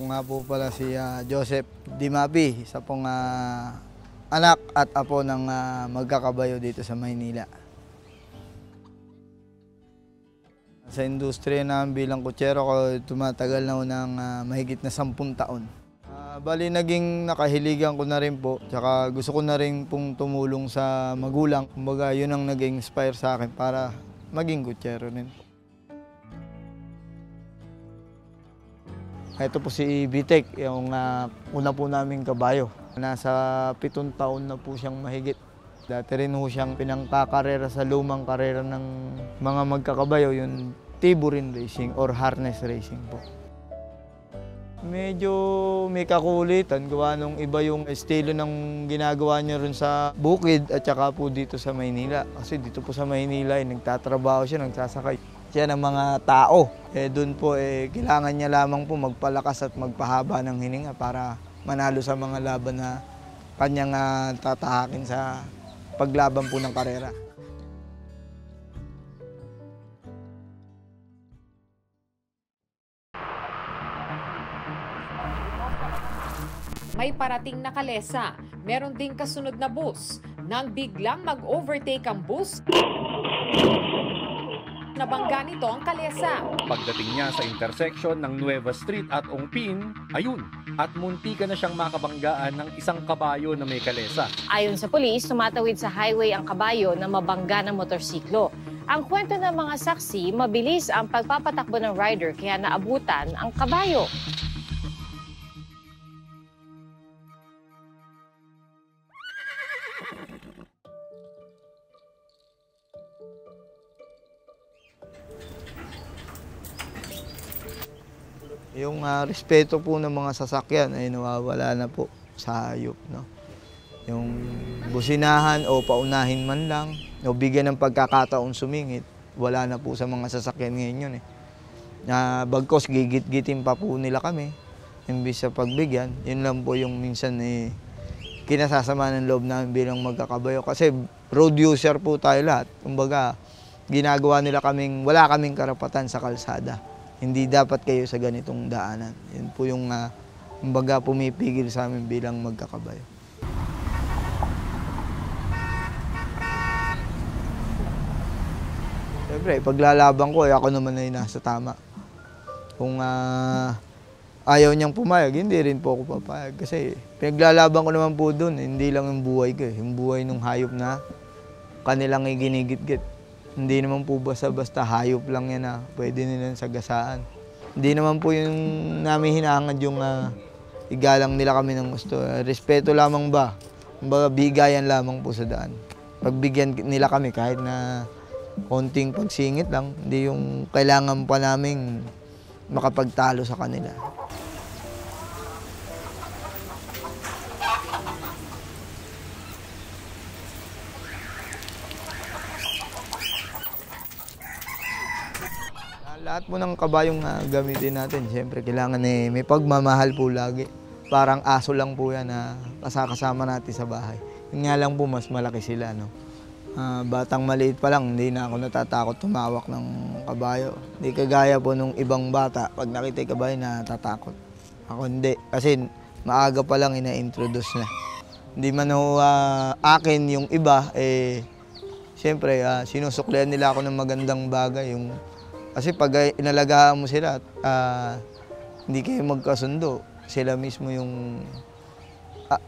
Ako nga po pala si Joseph Dimapi, isa pong anak at apo ng magkakabayo dito sa Maynila. Sa industriya namin bilang kutsero ko, tumatagal na ng mahigit na 10 taon. Bali naging nakahiligan ko na rin po, tsaka gusto ko na rin pong tumulong sa magulang. Kumbaga yun ang nag-inspire sa akin para maging kutsero rin po. Ito po si Vitek, yung una po naming kabayo. Nasa 7 taon na po siyang mahigit. Dati rin po siyang pinangkakarera sa lumang karera ng mga magkakabayo, yung Tiburin Racing or Harness Racing po. Medyo may kakulitan, gawa nung iba yung estilo ng ginagawa niya rin sa bukid at saka po dito sa Maynila. Kasi dito po sa Maynila, nagtatrabaho siya, nagsasakay siya ng mga tao. Doon po kailangan niya lamang po magpalakas at magpahaba ng hininga para manalo sa mga laban na kanyang tatahakin sa paglaban po ng karera. May parating na kalesa, meron ding kasunod na bus. Nang biglang mag-overtake ang bus, nabangga nito ang kalesa. Pagdating niya sa intersection ng Nueva Street at Ongpin, ayun, at muntika na siyang makabanggaan ng isang kabayo na may kalesa. Ayon sa pulis, tumatawid sa highway ang kabayo na mabangga ng motorsiklo. Ang kwento ng mga saksi, mabilis ang pagpapatakbo ng rider kaya naabutan ang kabayo. Yung respeto po ng mga sasakyan ay nawawala na po sa hayop. No? Yung businahan o paunahin man lang, o bigyan ng pagkakataon sumingit, wala na po sa mga sasakyan ngayon yun. Bagkos gigit-gitin pa po nila kami, imbis sa pagbigyan. Yun lang po yung minsan kinasasama ng loob namin bilang magkakabayo. Kasi road user po tayo lahat. Kumbaga, ginagawa nila wala kaming karapatan sa kalsada. Hindi dapat kayo sa ganitong daanan. Yun po yung kumbaga pumipigil sa amin bilang magkakabayo. Siyempre, paglalaban ko, ako naman ay nasa tama. Kung ayaw niyang pumayag, hindi rin po ako papayag. Kasi pinaglalaban ko naman po doon, hindi lang yung buhay ko. Yung buhay ng hayop na kanilang iginigit-git. Hindi naman po basta-basta hayop lang yan na pwede nilang sagasaan. Hindi naman po yung namin hinahangad yung igalang nila kami ng gusto. Respeto lamang ba? Kumbaga bigayan lamang po sa daan. Pagbigyan nila kami kahit na konting pagsingit lang, hindi yung kailangan pa namin makapagtalo sa kanila. Lahat po ng kabayong gamitin natin, siyempre kailangan may pagmamahal po lagi. Parang aso lang po yan na kasama natin sa bahay. Yun nga lang po, mas malaki sila. No? Batang maliit pa lang, hindi na ako natatakot tumawak ng kabayo. Hindi kagaya po nung ibang bata, pag nakita yung kabayo natatakot. Ako hindi, kasi maaga pa lang ina-introduce na. Hindi man ho akin yung iba, siyempre sinusuklian nila ako ng magandang bagay. Kasi pag inalagaan mo sila at hindi kayo magkasundo, sila mismo yung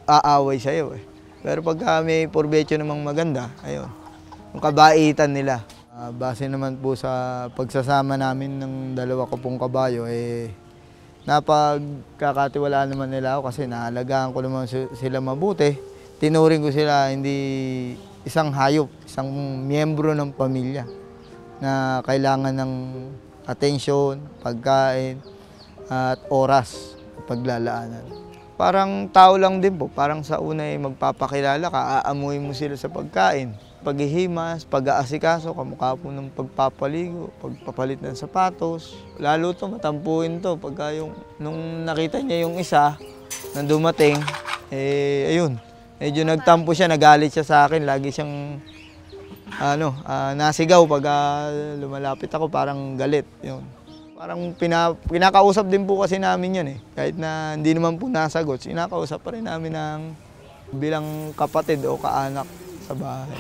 aaway sa'yo. Pero pag may provecho namang maganda, ayun, yung kabaitan nila. Base naman po sa pagsasama namin ng dalawa ko pong kabayo, napagkakatiwalaan naman nila ako kasi naalagaan ko naman sila mabuti. Tinuring ko sila hindi isang hayop, isang miyembro ng pamilya na kailangan ng atensyon, pagkain, at oras paglalaanan. Parang tao lang din po, parang sa una magpapakilala ka, aamuin mo sila sa pagkain. Paghihimas, pag-aasikaso, kamukha po ng pagpapaligo, pagpapalit ng sapatos. Lalo to, matampuin to. Pagka nung nakita niya yung isa na dumating, ayun, medyo nagtampo siya, nagalit siya sa akin, lagi siyang nasigaw pag lumalapit ako, parang galit. Yun. Parang kinakausap din po kasi namin yun eh. Kahit na hindi naman po nasagot, kinakausap pa rin namin ng bilang kapatid o kaanak sa bahay.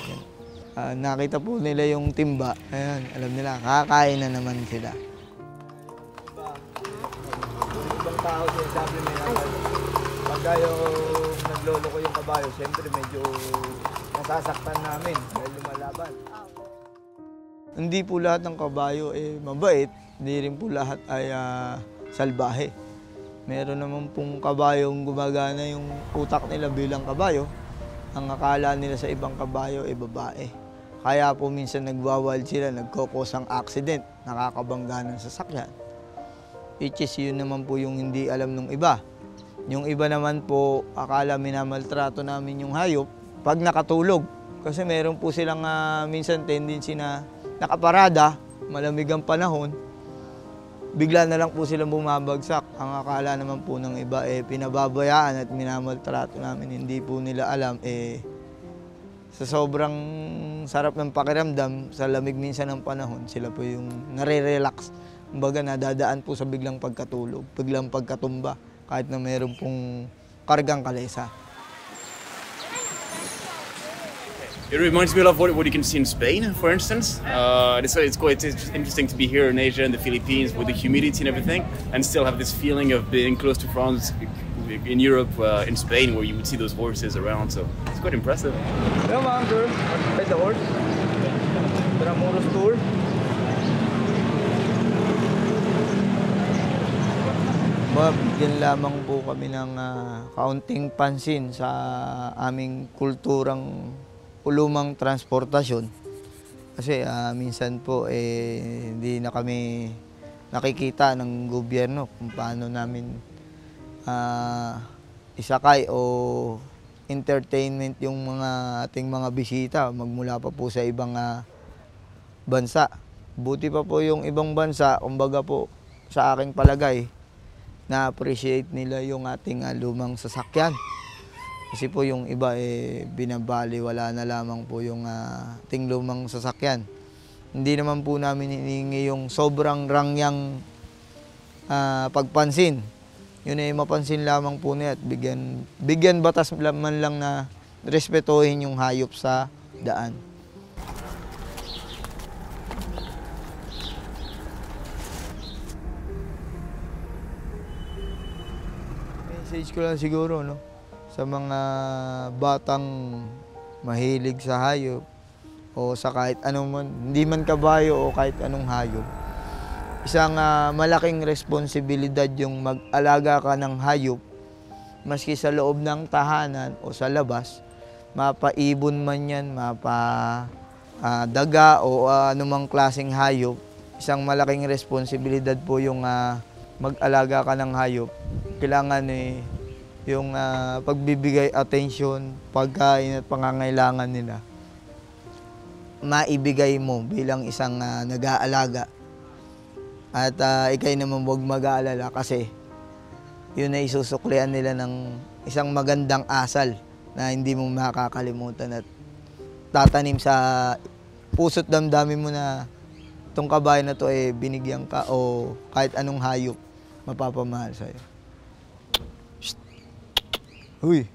Nakita po nila yung timba, ayun, alam nila, kakain na naman sila. Ibang tao din, sabi nila, pagka yung naglolo ko yung kabayo, siyempre medyo nasasaktan namin dahil lumalaban. Hindi po lahat ng kabayo mabait, hindi rin po lahat ay salbahe. Meron naman pong kabayong gumagana yung utak nila bilang kabayo. Ang akala nila sa ibang kabayo ay babae. Kaya po minsan nagwawild sila, nagkokosang accident, nakakabangga ng sasakyan. Which is yun naman po yung hindi alam ng iba. Yung iba naman po, akala minamaltrato namin yung hayop pag nakatulog. Kasi meron po silang minsan tendency na nakaparada, malamig ang panahon, bigla na lang po silang bumabagsak. Ang akala naman po ng iba, pinababayaan at minamaltrato namin. Hindi po nila alam, sa sobrang sarap ng pakiramdam, sa lamig minsan ng panahon, sila po yung nare-relax. Kumbaga, nadadaan po sa biglang pagkatulog, biglang pagkatumba, kahit na meron pong kargang kalesa. It reminds me of what you can see in Spain, for instance. It's quite interesting to be here in Asia and the Philippines with the humidity and everything, and still have this feeling of being close to France, in Europe, in Spain, where you would see those horses around. So it's quite impressive. Hello, mga girl. Ride the horse. Tramuros tour. Bigyan lamang po kami ng kaunting pansin sa aming kulturang ulumang transportasyon. Kasi minsan po hindi na kami nakikita ng gobyerno kung paano namin isakay o entertainment yung mga ating mga bisita magmula pa po sa ibang bansa. Buti pa po yung ibang bansa, kumbaga po sa aking palagay, na-appreciate nila yung ating lumang sasakyan. Kasi po yung iba binabaliwala na lamang po yung ating lumang sasakyan. Hindi naman po namin hinihingi yung sobrang rangyang pagpansin. Yun mapansin lamang po niya at bigyan batas man lang na respetuhin yung hayop sa daan. Message ko lang siguro, no, sa mga batang mahilig sa hayop o sa kahit anong hindi man kabayo o kahit anong hayop. Isang malaking responsibilidad yung mag-alaga ka ng hayop, maski sa loob ng tahanan o sa labas, mapaibon man yan, daga o anumang klaseng hayop. Isang malaking responsibilidad po yung mag-alaga ka ng hayop. Kailangan yung pagbibigay atensyon, pagkain at pangangailangan nila, maibigay mo bilang isang nag-aalaga. At ikay naman huwag mag-aalala kasi yun ay isusuklian nila ng isang magandang asal na hindi mo makakalimutan at tatanim sa puso't damdamin mo na itong kabayo na to binigyan ka o kahit anong hayop mapapamahal sa'yo. Uy!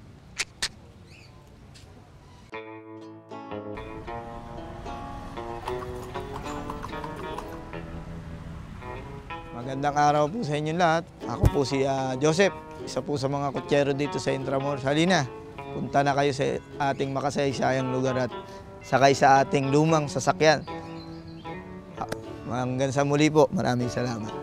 Magandang araw po sa inyo lahat. Ako po si Joseph, isa po sa mga kutsero dito sa Intramuros. Halina, punta na kayo sa ating makasaysayang lugar at sakay sa ating lumang sasakyan. Hanggang sa muli po, maraming salamat.